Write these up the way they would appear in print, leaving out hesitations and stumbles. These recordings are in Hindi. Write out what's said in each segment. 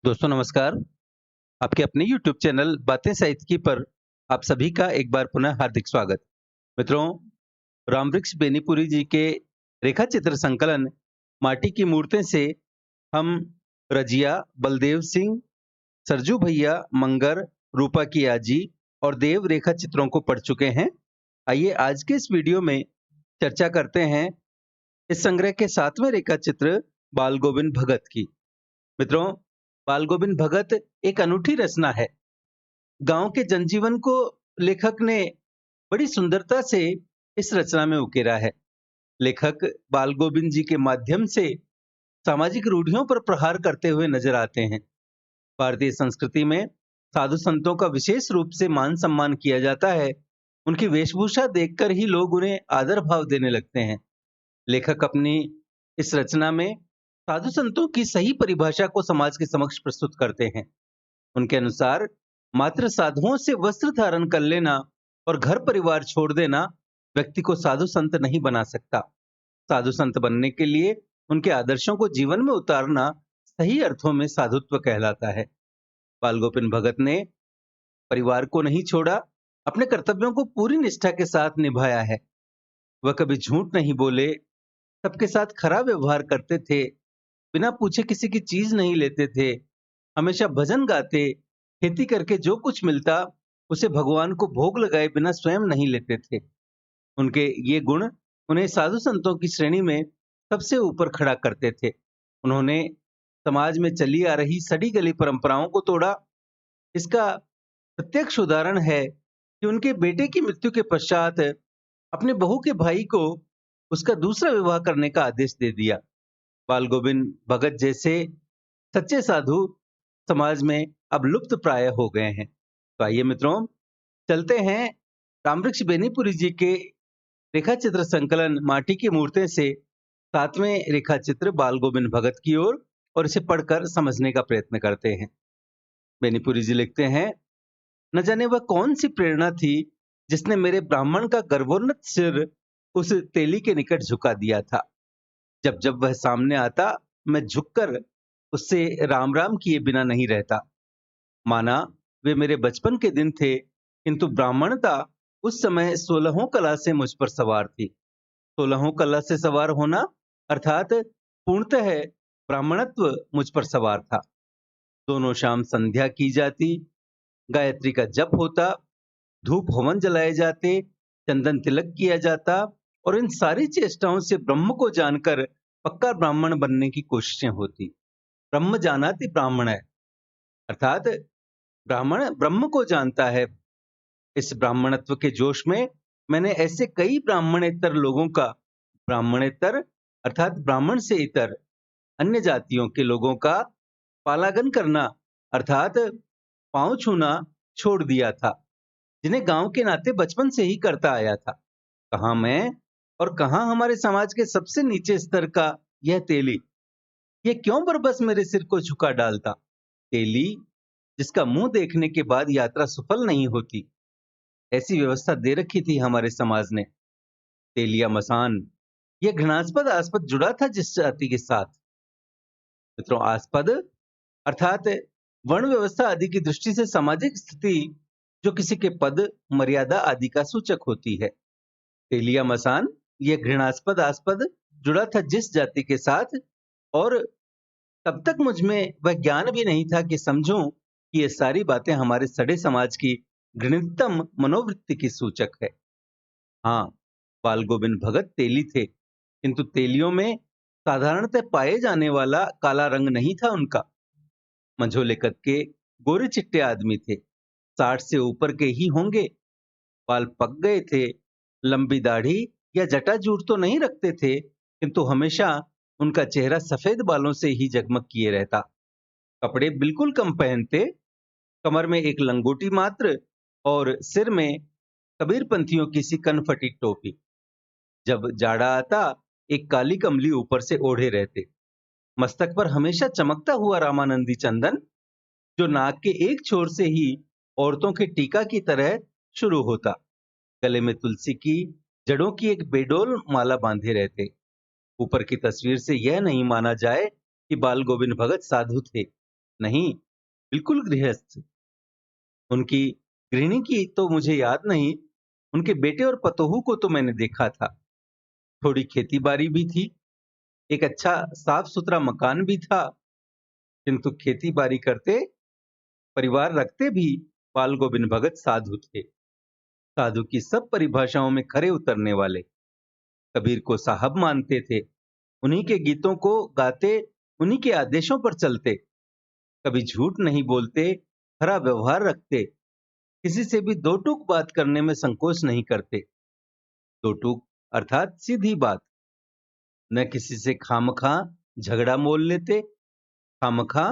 दोस्तों नमस्कार। आपके अपने YouTube चैनल बातें साहित्य की पर आप सभी का एक बार पुनः हार्दिक स्वागत। मित्रों, रामवृक्ष बेनीपुरी जी के रेखा चित्र संकलन माटी की मूर्तें से हम रजिया, बलदेव सिंह, सरजू भैया, मंगर, रूपा की आजी और देव रेखा चित्रों को पढ़ चुके हैं। आइए आज के इस वीडियो में चर्चा करते हैं इस संग्रह के 7वें रेखा चित्र बाल गोविंद भगत की। मित्रों, बाल गोविंद भगत एक अनूठी रचना है। गांव के जनजीवन को लेखक ने बड़ी सुंदरता से इस रचना में उकेरा है। लेखक बाल गोविंद जी के माध्यम से सामाजिक रूढ़ियों पर प्रहार करते हुए नजर आते हैं। भारतीय संस्कृति में साधु संतों का विशेष रूप से मान सम्मान किया जाता है। उनकी वेशभूषा देखकर ही लोग उन्हें आदर भाव देने लगते हैं। लेखक अपनी इस रचना में साधु संतों की सही परिभाषा को समाज के समक्ष प्रस्तुत करते हैं। उनके अनुसार मात्र साधुओं से वस्त्र धारण कर लेना और घर परिवार छोड़ देना व्यक्ति को साधु संत नहीं बना सकता। साधु संत बनने के लिए उनके आदर्शों को जीवन में उतारना सही अर्थों में साधुत्व कहलाता है। बाल गोविंद भगत ने परिवार को नहीं छोड़ा, अपने कर्तव्यों को पूरी निष्ठा के साथ निभाया है। वह कभी झूठ नहीं बोले, सबके साथ खरा व्यवहार करते थे, बिना पूछे किसी की चीज नहीं लेते थे, हमेशा भजन गाते, खेती करके जो कुछ मिलता उसे भगवान को भोग लगाए बिना स्वयं नहीं लेते थे। उनके ये गुण उन्हें साधु संतों की श्रेणी में सबसे ऊपर खड़ा करते थे। उन्होंने समाज में चली आ रही सड़ी गली परंपराओं को तोड़ा। इसका प्रत्यक्ष उदाहरण है कि उनके बेटे की मृत्यु के पश्चात अपने बहू के भाई को उसका दूसरा विवाह करने का आदेश दे दिया। बाल गोविंद भगत जैसे सच्चे साधु समाज में अब लुप्त प्राय हो गए हैं। तो आइए मित्रों, चलते हैं रामवृक्ष बेनीपुरी जी के रेखा चित्र संकलन माटी की मूर्तें से 7वें रेखा चित्र बाल गोविंद भगत की ओर और इसे पढ़कर समझने का प्रयत्न करते हैं। बेनीपुरी जी लिखते हैं, न जाने वह कौन सी प्रेरणा थी जिसने मेरे ब्राह्मण का गर्वोन्नत सिर उस तेली के निकट झुका दिया था। जब जब वह सामने आता, मैं झुककर उससे राम राम किए बिना नहीं रहता। माना वे मेरे बचपन के दिन थे, किंतु ब्राह्मणता उस समय 16वीं कला से मुझ पर सवार थी। 16वीं कला से सवार होना अर्थात पूर्णतः ब्राह्मणत्व मुझ पर सवार था। दोनों शाम संध्या की जाती, गायत्री का जप होता, धूप हवन जलाए जाते, चंदन तिलक किया जाता और इन सारी चेष्टाओं से ब्रह्म को जानकर पक्का ब्राह्मण बनने की कोशिशें होती। ब्रह्म जानाति ब्राह्मण है, अर्थात ब्राह्मण ब्रह्म को जानता है। इस ब्राह्मणत्व के जोश में मैंने ऐसे कई ब्राह्मणेतर लोगों का, ब्राह्मणेतर अर्थात ब्राह्मण से इतर अन्य जातियों के लोगों का पालागन करना अर्थात पांव छूना छोड़ दिया था, जिन्हें गांव के नाते बचपन से ही करता आया था। कहां मैं और कहां हमारे समाज के सबसे नीचे स्तर का यह तेली, ये क्यों बरबस मेरे सिर को झुका डालता। तेली जिसका मुंह देखने के बाद यात्रा सफल नहीं होती, ऐसी व्यवस्था दे रखी थी हमारे समाज ने। तेलिया मसान, यह घृणास्पद आस्पद जुड़ा था जिस जाति के साथ। मित्रों, आस्पद अर्थात वर्ण व्यवस्था आदि की दृष्टि से सामाजिक स्थिति जो किसी के पद, मर्यादा आदि का सूचक होती है। तेलिया मसान, यह घृणास्पद आस्पद जुड़ा था जिस जाति के साथ, और तब तक मुझ में वह ज्ञान भी नहीं था कि समझूं कि ये सारी बातें हमारे सड़े समाज की घृणितम मनोवृत्ति की सूचक है। हाँ, बाल गोविंद भगत तेली थे, किंतु तेलियों में साधारणतः पाए जाने वाला काला रंग नहीं था उनका। मंझोले कद के गोरे चिट्टे आदमी थे, 60 से ऊपर के ही होंगे। बाल पक गए थे, लंबी दाढ़ी या जटाजूट तो नहीं रखते थे, किंतु हमेशा उनका चेहरा सफेद बालों से ही जगमग किए रहता। कपड़े बिल्कुल कम पहनते, कमर में एक लंगोटी मात्र और सिर में कबीरपंथियों की सी कनफटी टोपी। जब जाड़ा आता, एक काली कमली ऊपर से ओढ़े रहते। मस्तक पर हमेशा चमकता हुआ रामानंदी चंदन, जो नाक के एक छोर से ही औरतों के टीका की तरह शुरू होता। गले में तुलसी की जड़ों की एक बेडोल माला बांधे रहते। ऊपर की तस्वीर से यह नहीं माना जाए कि बाल गोविंद भगत साधु थे। नहीं, बिल्कुल गृहस्थ। उनकी गृहिणी की तो मुझे याद नहीं, उनके बेटे और पतोहू को तो मैंने देखा था। थोड़ी खेती-बाड़ी भी थी, एक अच्छा साफ-सुथरा मकान भी था, किंतु खेती-बाड़ी करते, परिवार रखते भी बाल गोविंद भगत साधु थे। साधु की सब परिभाषाओं में खरे उतरने वाले। कबीर को साहब मानते थे, उन्हीं के गीतों को गाते, उन्हीं के आदेशों पर चलते, कभी झूठ नहीं बोलते, खरा व्यवहार रखते, किसी से भी दो टूक बात करने में संकोच नहीं करते। दो टूक अर्थात सीधी बात। न किसी से खामखा झगड़ा मोल लेते, खामखा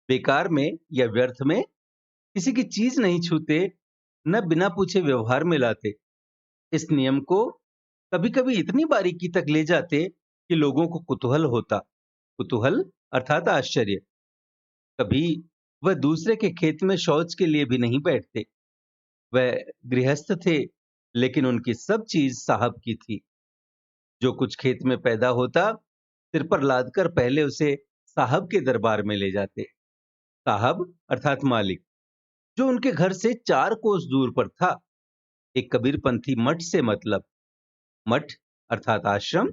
बेकार में या व्यर्थ में किसी की चीज नहीं छूते, न बिना पूछे व्यवहार में लाते। इस नियम को कभी कभी इतनी बारीकी तक ले जाते कि लोगों को कुतूहल होता। कुतूहल अर्थात आश्चर्य। कभी वह दूसरे के खेत में शौच के लिए भी नहीं बैठते। वह गृहस्थ थे, लेकिन उनकी सब चीज साहब की थी। जो कुछ खेत में पैदा होता, सिर पर लादकर पहले उसे साहब के दरबार में ले जाते। साहब अर्थात मालिक, जो उनके घर से 4 कोस दूर पर था। एक कबीरपंथी मठ से मतलब। मठ अर्थात आश्रम।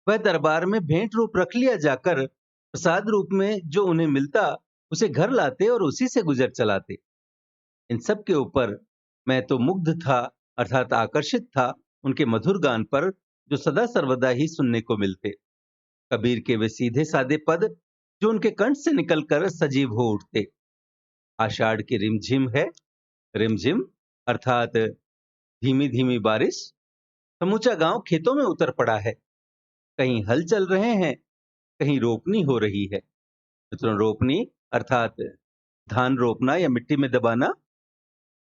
वह दरबार में भेंट रूप रख लिया जाकर प्रसाद रूप में जो उन्हें मिलता, उसे घर लाते और उसी से गुजर चलाते। इन सब के ऊपर मैं तो मुग्ध था, अर्थात आकर्षित था उनके मधुर गान पर, जो सदा सर्वदा ही सुनने को मिलते। कबीर के वे सीधे सादे पद जो उनके कंठ से निकलकर सजीव हो उठते। आषाढ़ की रिमझिम है, रिमझिम अर्थात धीमी धीमी बारिश। समूचा गांव खेतों में उतर पड़ा है। कहीं हल चल रहे हैं, कहीं रोपनी हो रही है। मित्रों, रोपनी अर्थात धान रोपना या मिट्टी में दबाना।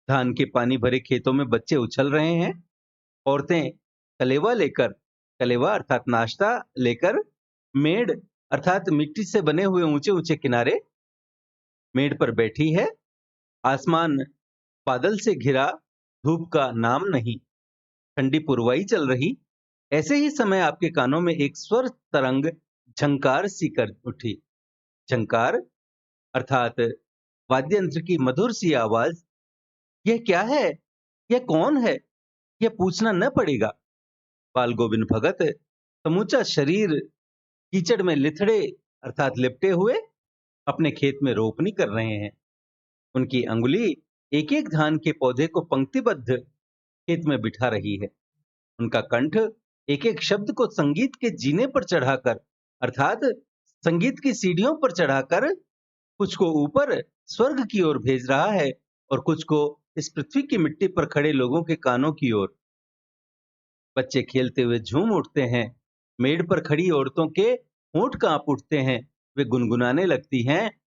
धान के पानी भरे खेतों में बच्चे उछल रहे हैं। औरतें कलेवा लेकर, कलेवा अर्थात नाश्ता लेकर, मेड़ अर्थात मिट्टी से बने हुए ऊंचे ऊंचे किनारे, मेड़ पर बैठी है। आसमान बादल से घिरा, धूप का नाम नहीं। ठंडी पुरवाई चल रही। ऐसे ही समय आपके कानों में एक स्वर तरंग झंकार सी कर उठी। झंकार अर्थात वाद्य यंत्र की मधुर सी आवाज। यह क्या है? यह कौन है? यह पूछना न पड़ेगा। बाल गोविंद भगत समूचा शरीर कीचड़ में लिथड़े अर्थात लिपटे हुए अपने खेत में रोपनी कर रहे हैं। उनकी अंगुली एक एक धान के पौधे को पंक्तिबद्ध खेत में बिठा रही है। उनका कंठ एक एक शब्द को संगीत के जीने पर चढ़ाकर, अर्थात संगीत की सीढ़ियों पर चढ़ाकर, कुछ को ऊपर स्वर्ग की ओर भेज रहा है और कुछ को इस पृथ्वी की मिट्टी पर खड़े लोगों के कानों की ओर। बच्चे खेलते हुए झूम उठते हैं। मेड़ पर खड़ी औरतों के होंठ कांप उठते हैं। वे गुनगुनाने लगती हैं।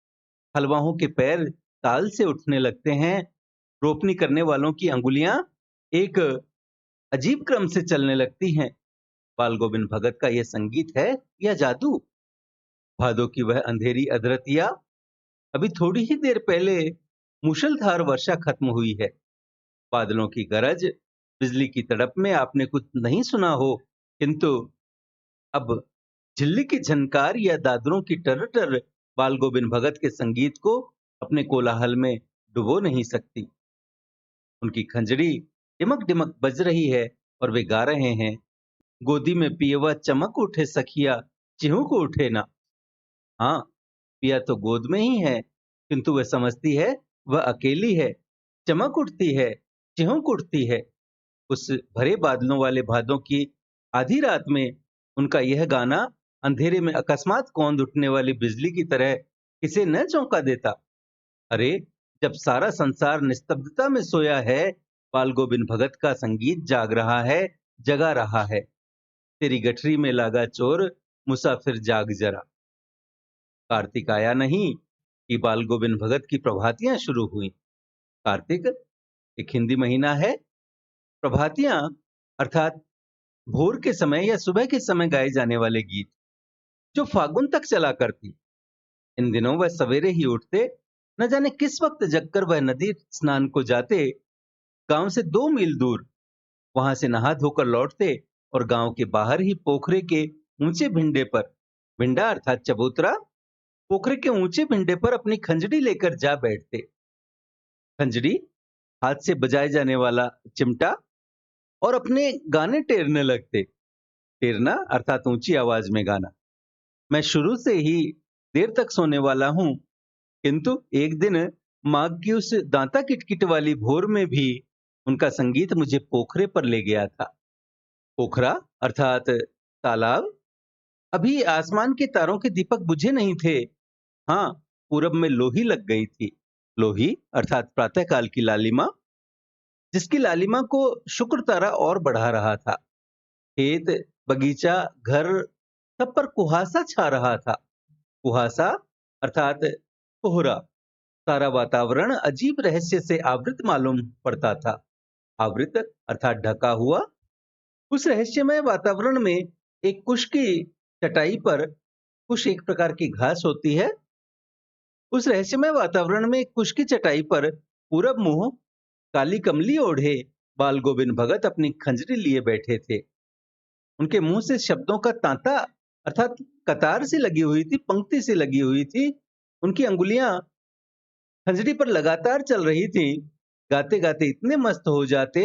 हलवाओं के पैर ताल से उठने लगते हैं। रोपनी करने वालों की अंगुलियां एक अजीब क्रम से चलने लगती हैं। बाल गोविंद भगत का यह संगीत है या जादू? भादों की वह अंधेरी अधरतिया। अभी थोड़ी ही देर पहले मूसलधार वर्षा खत्म हुई है। बादलों की गरज, बिजली की तड़प में आपने कुछ नहीं सुना हो, किंतु अब झिल्ली की झनकार या दादरों की टर बाल गोविंद भगत के संगीत को अपने कोलाहल में डुबो नहीं सकती। उनकी खंजरी डिमक डिमक बज रही है और वे गा रहे हैं। गोदी में पियवा चमक उठे सखिया, चिहुक उठे ना। हाँ, पिया तो गोद में ही है, किंतु वह समझती है वह अकेली है। चमक उठती है, चिहुक उठती है। उस भरे बादलों वाले भादों की आधी रात में उनका यह गाना अंधेरे में अकस्मात कौंध उठने वाली बिजली की तरह किसे न चौंका देता। अरे, जब सारा संसार निस्तब्धता में सोया है, बाल गोविंद भगत का संगीत जाग रहा है, जगा रहा है। तेरी गठरी में लागा चोर, मुसाफिर जाग जरा। कार्तिक आया नहीं कि बाल गोविंद भगत की प्रभातियां शुरू हुई। कार्तिक एक हिंदी महीना है। प्रभातियां अर्थात भोर के समय या सुबह के समय गाए जाने वाले गीत, जो फागुन तक चला करती। इन दिनों वह सवेरे ही उठते, न जाने किस वक्त जगकर वह नदी स्नान को जाते। गांव से 2 मील दूर, वहां से नहा धोकर लौटते और गांव के बाहर ही पोखरे के ऊंचे भिंडे पर, भिंडा अर्थात चबूतरा, पोखरे के ऊंचे पिंडे पर अपनी खंजड़ी लेकर जा बैठते। खंजड़ी हाथ से बजाए जाने वाला चिमटा और अपने गाने टेरने लगते। टेरना अर्थात ऊंची आवाज में गाना। मैं शुरू से ही देर तक सोने वाला हूं, किंतु एक दिन माघ की उस दांता किटकिट वाली भोर में भी उनका संगीत मुझे पोखरे पर ले गया था। पोखरा अर्थात तालाब। अभी आसमान के तारों के दीपक बुझे नहीं थे। हाँ, पूरब में लोही लग गई थी। लोही अर्थात प्रातःकाल की लालिमा, जिसकी लालिमा को शुक्र तारा और बढ़ा रहा था। खेत, बगीचा, घर, सब पर कुहासा छा रहा था। कुहासा अर्थात कोहरा। सारा वातावरण अजीब रहस्य से आवृत मालूम पड़ता था। आवृत अर्थात ढका हुआ। उस रहस्यमय वातावरण में एक कुश की चटाई पर, कुश एक प्रकार की घास होती है, उस रहस्यमय वातावरण में एक कुश की चटाई पर पूरब मुंह काली कमली ओढ़े बाल गोविंद भगत अपनी खंजरी लिए बैठे थे। उनके मुंह से शब्दों का तांता अर्थात कतार से लगी हुई थी, पंक्ति से लगी हुई थी। उनकी अंगुलियां खंजरी पर लगातार चल रही थी। गाते गाते इतने मस्त हो जाते,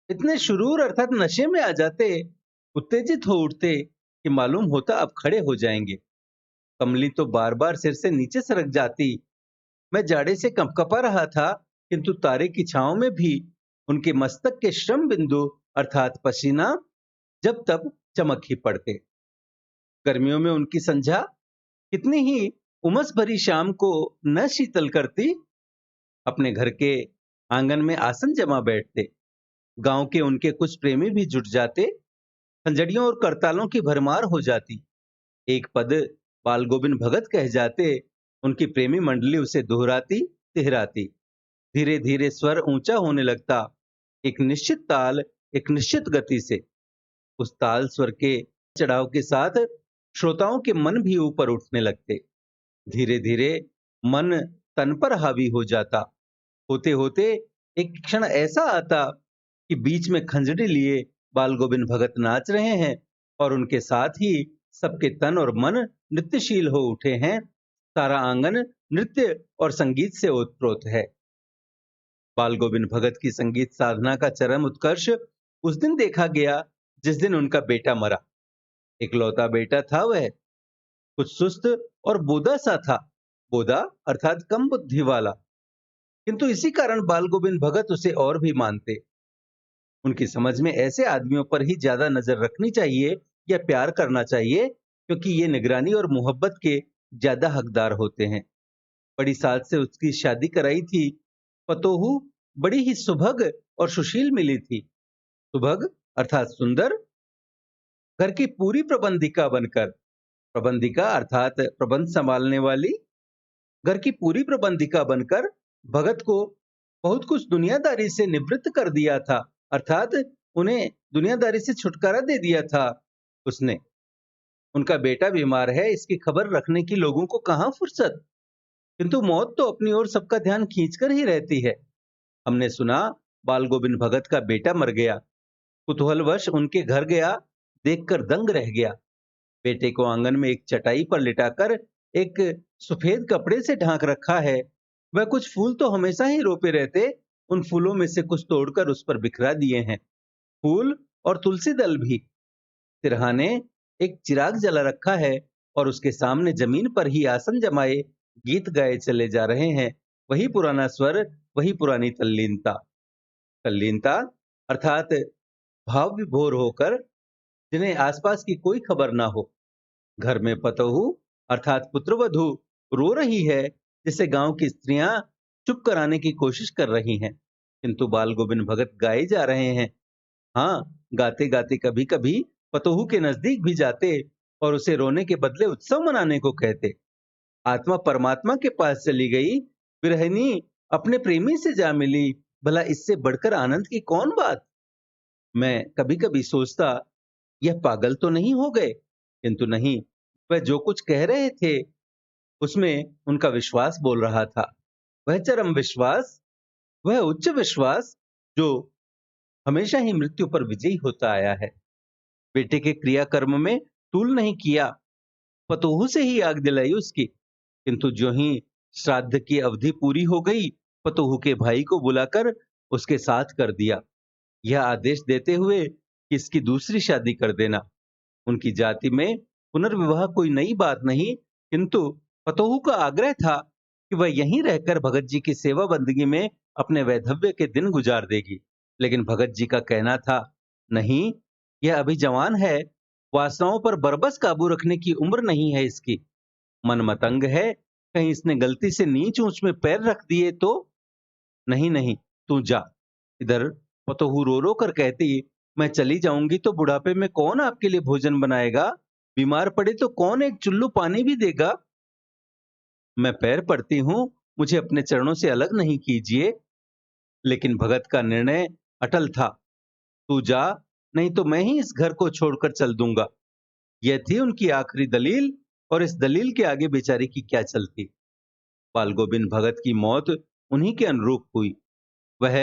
इतने शुरूर अर्थात नशे में आ जाते, उत्तेजित हो उठते कि मालूम होता अब खड़े हो जाएंगे। कमली तो बार बार सिर से नीचे सरक जाती। मैं जाड़े से कंपकपा रहा था, किंतु तारे की छांव में भी उनके मस्तक के श्रम बिंदु अर्थात पसीना जब तब चमक ही पड़ते। गर्मियों में उनकी संध्या कितनी ही उमस भरी शाम को न शीतल करती। अपने घर के आंगन में आसन जमा बैठते। गांव के उनके कुछ प्रेमी भी जुट जाते। खंजड़ियों और करतालों की भरमार हो जाती। एक पद बाल गोविंद भगत कह जाते, उनकी प्रेमी मंडली उसे दोहराती, तिहराती। धीरे धीरे स्वर ऊंचा होने लगता, एक निश्चित ताल, एक निश्चित गति से। उस ताल स्वर के चढ़ाव के साथ श्रोताओं के मन भी ऊपर उठने लगते। धीरे धीरे मन तन पर हावी हो जाता। होते होते एक क्षण ऐसा आता कि बीच में खंजड़ी लिए बाल गोविंद भगत नाच रहे हैं और उनके साथ ही सबके तन और मन नृत्यशील हो उठे हैं। सारा आंगन नृत्य और संगीत से ओतप्रोत है। बाल गोविंद भगत की संगीत साधना का चरम उत्कर्ष उस दिन देखा गया जिस दिन उनका बेटा मरा। इकलौता बेटा था वह, कुछ सुस्त और बोदा सा था। बोदा अर्थात कम बुद्धि वाला। किंतु इसी कारण बाल गोविंद भगत उसे और भी मानते। उनकी समझ में ऐसे आदमियों पर ही ज्यादा नजर रखनी चाहिए या प्यार करना चाहिए, क्योंकि ये निगरानी और मोहब्बत के ज्यादा हकदार होते हैं। बड़ी साल से उसकी शादी कराई थी। पतोहू बड़ी ही सुभग और सुशील मिली थी। सुभग अर्थात सुंदर, घर की पूरी प्रबंधिका बनकर। प्रबंधिका अर्थात प्रबंध संभालने वाली। घर की पूरी प्रबंधिका बनकर भगत को बहुत कुछ दुनियादारी से निवृत्त कर दिया था, अर्थात उन्हें दुनियादारी से छुटकारा दे दिया था उसने। उनका बेटा बीमार है, इसकी खबर रखने की लोगों को कहां फुर्सत। किंतु मौत तो अपनी ओर सबका ध्यान खींचकर ही रहती है। हमने सुना बाल गोविंद भगत का बेटा मर गया। कुतूहलवश उनके घर गया, देखकर दंग रह गया। बेटे को आंगन में एक चटाई पर लिटाकर एक सफेद कपड़े से ढांक रखा है। वह कुछ फूल तो हमेशा ही रोपे रहते, उन फूलों में से कुछ तोड़कर उस पर बिखरा दिए हैं। फूल और तुलसी दल भी। सिरहाने एक चिराग जला रखा है और उसके सामने जमीन पर ही आसन जमाए गीत गाए चले जा रहे हैं। वही पुराना स्वर, वही पुरानी तल्लीनता। तल्लीनता अर्थात भाव विभोर होकर, जिन्हें आसपास की कोई खबर ना हो। घर में पतोहू अर्थात पुत्रवधू रो रही है, जिसे गांव की स्त्रियां चुप कराने की कोशिश कर रही हैं। किंतु बाल गोविंद भगत गाए जा रहे हैं। हाँ, गाते गाते कभी कभी पतोहू के नजदीक भी जाते और उसे रोने के बदले उत्सव मनाने को कहते। आत्मा परमात्मा के पास चली गई, विरहिणी अपने प्रेमी से जा मिली, भला इससे बढ़कर आनंद की कौन बात। मैं कभी कभी सोचता, यह पागल तो नहीं हो गए। किंतु नहीं, वह जो कुछ कह रहे थे उसमें उनका विश्वास बोल रहा था। वह चरम विश्वास, वह उच्च विश्वास जो हमेशा ही मृत्यु पर विजयी होता आया है। बेटे के क्रियाकर्म में तूल नहीं किया, पतोहू से ही आग दिलाई उसकी। किंतु ज्यों ही श्राद्ध की अवधि पूरी हो गई, पतोहू के भाई को बुलाकर उसके साथ कर दिया, यह आदेश देते हुए कि इसकी दूसरी शादी कर देना। उनकी जाति में पुनर्विवाह कोई नई बात नहीं, किंतु पतोहू का आग्रह था कि वह यहीं रहकर भगत जी की सेवा बंदगी में अपने वैधव्य के दिन गुजार देगी। लेकिन भगत जी का कहना था, नहीं, यह अभी जवान है, वासनाओं पर बरबस काबू रखने की उम्र नहीं है इसकी। मन मतंग है, कहीं इसने गलती से नीच ऊंच में पैर रख दिए तो। नहीं नहीं, तू जा। इधर पतोहू रो रो कर कहती, मैं चली जाऊंगी तो बुढ़ापे में कौन आपके लिए भोजन बनाएगा, बीमार पड़े तो कौन एक चुल्लू पानी भी देगा। मैं पैर पड़ती हूँ, मुझे अपने चरणों से अलग नहीं कीजिए। लेकिन भगत का निर्णय अटल था, तू जा, नहीं तो मैं ही इस घर को छोड़कर चल दूंगा। यह थी उनकी आखिरी दलील, और इस दलील के आगे बेचारी की क्या चलती। बाल गोविंद भगत की मौत उन्हीं के अनुरूप हुई। वह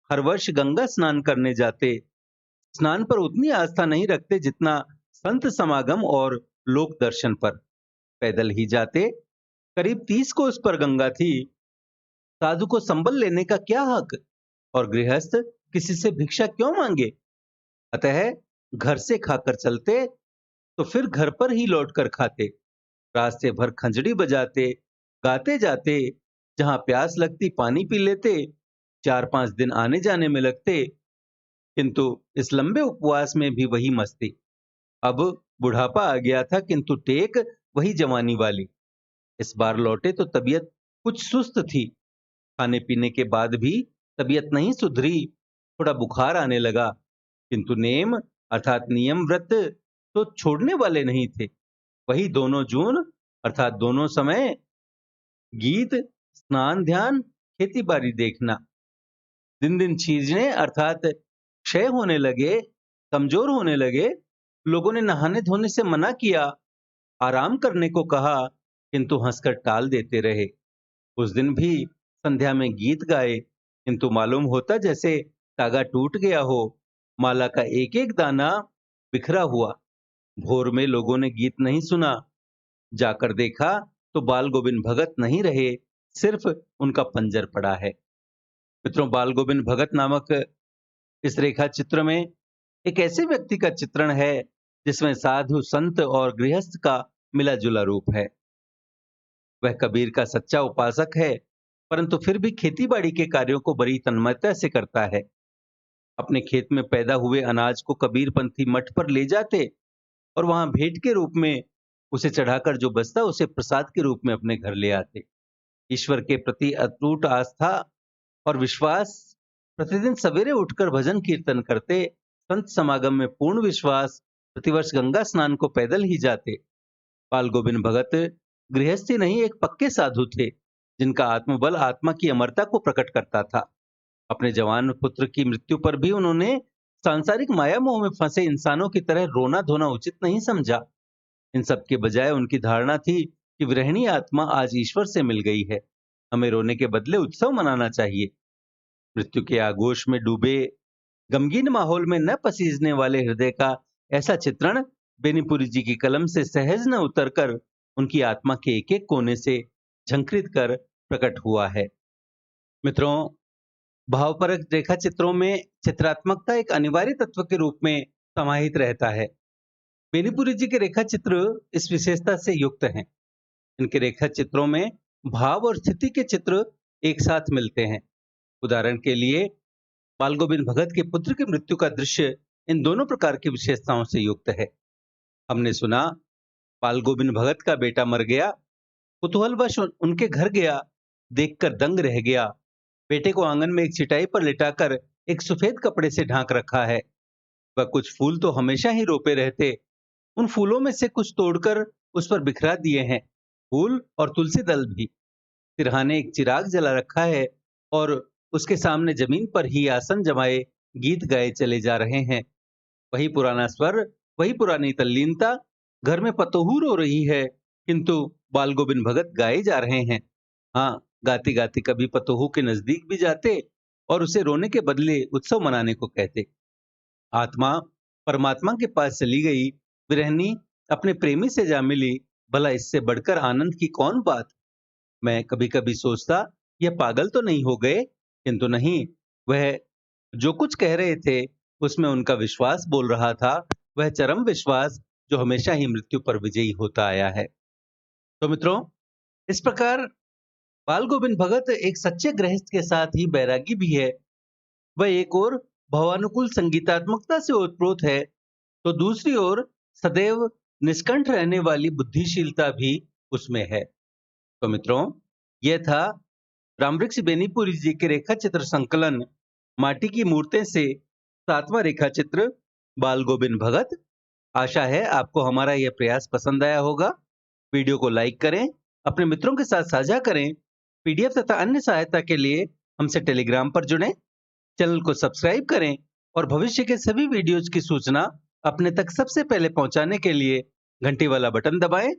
हर वर्ष गंगा स्नान करने जाते, स्नान पर उतनी आस्था नहीं रखते जितना संत समागम और लोक दर्शन पर। पैदल ही जाते, करीब 30 कोस पर गंगा थी, साधु को संबल लेने का क्या हक, और गृहस्थ किसी से भिक्षा क्यों मांगे। अतः घर से खाकर चलते तो फिर घर पर ही लौटकर खाते। रास्ते भर खंजड़ी बजाते, गाते जाते, जहां प्यास लगती पानी पी लेते। 4-5 दिन आने जाने में लगते, किंतु इस लंबे उपवास में भी वही मस्ती। अब बुढ़ापा आ गया था, किंतु टेक वही जवानी वाली। इस बार लौटे तो तबीयत कुछ सुस्त थी। खाने पीने के बाद भी तबीयत नहीं सुधरी, थोड़ा बुखार आने लगा, किंतु नेम अर्थात नियम व्रत तो छोड़ने वाले नहीं थे। वही दोनों जून अर्थात दोनों समय, गीत, स्नान, ध्यान, खेती बाड़ी देखना। दिन दिन चीजें अर्थात क्षय होने लगे, कमजोर होने लगे। लोगों ने नहाने धोने से मना किया, आराम करने को कहा, किंतु हंसकर टाल देते रहे। उस दिन भी संध्या में गीत गाए, किंतु मालूम होता जैसे तागा टूट गया हो, माला का एक एक दाना बिखरा हुआ। भोर में लोगों ने गीत नहीं सुना, जाकर देखा तो बाल गोविंद भगत नहीं रहे, सिर्फ उनका पंजर पड़ा है। मित्रों, बाल गोविंद भगत नामक इस रेखा चित्र में एक ऐसे व्यक्ति का चित्रण है जिसमें साधु, संत और गृहस्थ का मिला जुला रूप है। वह कबीर का सच्चा उपासक है, परंतु फिर भी खेतीबाड़ी के कार्यों को बड़ी तन्मयता से करता है। अपने खेत में पैदा हुए अनाज को कबीरपंथी मठ पर ले जाते और वहां भेंट के रूप में उसे चढ़ाकर जो बचता उसे प्रसाद के रूप में अपने घर ले आते। ईश्वर के प्रति अटूट आस्था और विश्वास, प्रतिदिन सवेरे उठकर भजन कीर्तन करते, संत समागम में पूर्ण विश्वास, प्रतिवर्ष गंगा स्नान को पैदल ही जाते। बाल गोविंद भगत गृहस्थी नहीं, एक पक्के साधु थे, जिनका आत्मबल आत्मा की अमरता को प्रकट करता था। अपने जवान पुत्र की मृत्यु पर भी उन्होंने सांसारिक माया मोह में फंसे इंसानों की तरह रोना धोना उचित नहीं समझा। इन सब के बजाय उनकी धारणा थी कि विरहिणी आत्मा आज ईश्वर से मिल गई है, हमें रोने के बदले उत्सव मनाना चाहिए। मृत्यु के आगोश में डूबे, गमगीन माहौल में न पसीजने वाले हृदय का ऐसा चित्रण बेनीपुरी जी की कलम से सहज न उतरकर उनकी आत्मा के एक एक कोने से झंकृत कर प्रकट हुआ है। मित्रों, भावपरक रेखा चित्रों में चित्रात्मकता एक अनिवार्य तत्व के रूप में समाहित रहता है। बेनीपुरी जी के रेखा चित्र इस विशेषता से युक्त हैं। इनके रेखा चित्रों में भाव और स्थिति के चित्र एक साथ मिलते हैं। उदाहरण के लिए, बाल गोविंद भगत के पुत्र की मृत्यु का दृश्य इन दोनों प्रकार की विशेषताओं से युक्त है। हमने सुना, बाल गोविंद भगत का बेटा मर गया, कुतूहलवश उनके घर गया, देखकर दंग रह गया। बेटे को आंगन में एक चिटाई पर लिटाकर एक सफेद कपड़े से ढांक रखा है। वह कुछ फूल तो हमेशा ही रोपे रहते, उन फूलों में से कुछ तोड़कर उस पर बिखरा दिए हैं, फूल और तुलसी दल भी। सिरहाने एक चिराग जला रखा है और उसके सामने जमीन पर ही आसन जमाए गीत गाए चले जा रहे हैं। वही पुराना स्वर, वही पुरानी तल्लीनता। घर में पतोहू रो रही है, किंतु बाल गोविंद भगत गाए जा रहे हैं। हाँ, गाते गाते कभी पतोहू के नजदीक भी जाते और उसे रोने के बदले उत्सव मनाने को कहते। आत्मा परमात्मा के पास चली गई, विरहनी अपने प्रेमी से जा मिली, भला इससे बढ़कर आनंद की कौन बात। मैं कभी कभी सोचता ये पागल तो नहीं हो गए, किंतु नहीं, वह जो कुछ कह रहे थे उसमें उनका विश्वास बोल रहा था, वह चरम विश्वास जो हमेशा ही मृत्यु पर विजयी होता आया है। तो मित्रों, इस प्रकार बाल गोविंद भगत एक सच्चे गृहस्थ के साथ ही बैरागी भी है। वह एक ओर भावानुकूल संगीतात्मकता से ओतप्रोत है, तो दूसरी ओर सदैव निष्कंठ रहने वाली बुद्धिशीलता भी उसमें है। तो मित्रों, यह था रामवृक्ष बेनीपुरी जी के रेखा चित्र संकलन माटी की मूर्तें से 7वां रेखा चित्र बाल गोविंद भगत। आशा है आपको हमारा यह प्रयास पसंद आया होगा। वीडियो को लाइक करें, अपने मित्रों के साथ साझा करें। पीडीएफ तथा अन्य सहायता के लिए हमसे टेलीग्राम पर जुड़ें। चैनल को सब्सक्राइब करें और भविष्य के सभी वीडियोज की सूचना अपने तक सबसे पहले पहुंचाने के लिए घंटी वाला बटन दबाएं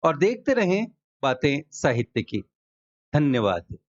और देखते रहें बातें साहित्य की। धन्यवाद।